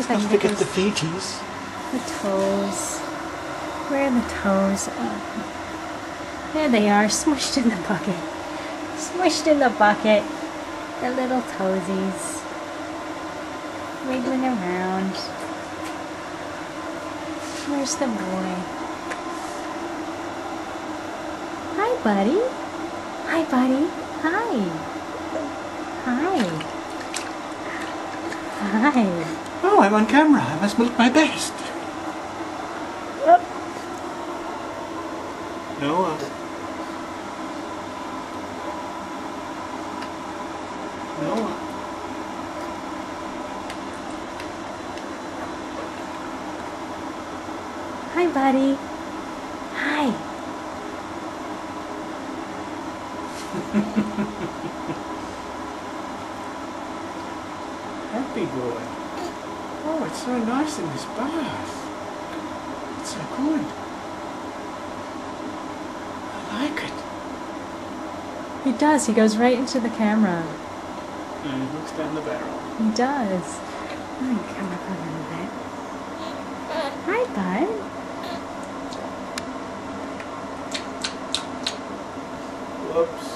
Don't forget the feeties. The toes. Where are the toes? Oh. There they are, smushed in the bucket. Smushed in the bucket. The little toesies. Wiggling around. Where's the boy? Hi, buddy. Hi, buddy. Hi. Hi. Hi. Oh, I'm on camera. I must look my best. Whoop. Noah. Noah. Hi, buddy. Hi. Happy boy. Oh, it's so nice in this bath. It's so good. I like it. He does. He goes right into the camera. And he looks down the barrel. He does. Let me come up a little bit. Hi, bud. Whoops.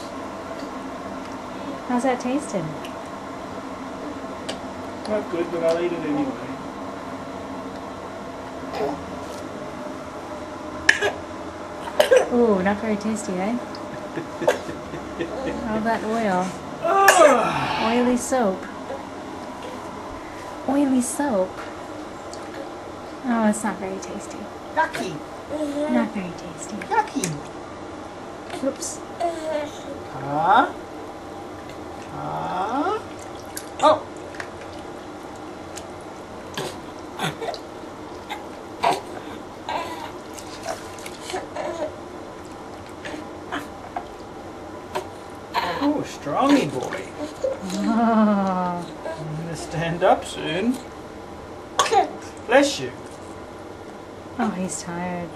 How's that tasting? Not good, but I'll eat it anyway. Ooh, not very tasty, eh? All that oil. Oily soap. Oily soap. Oh, it's not very tasty. Yucky. Not very tasty. Yucky. Oops. Huh? Huh? Oh! Oh, strongy boy. Oh. I'm gonna stand up soon. Bless you. Oh, he's tired.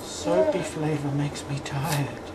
Soapy flavor makes me tired.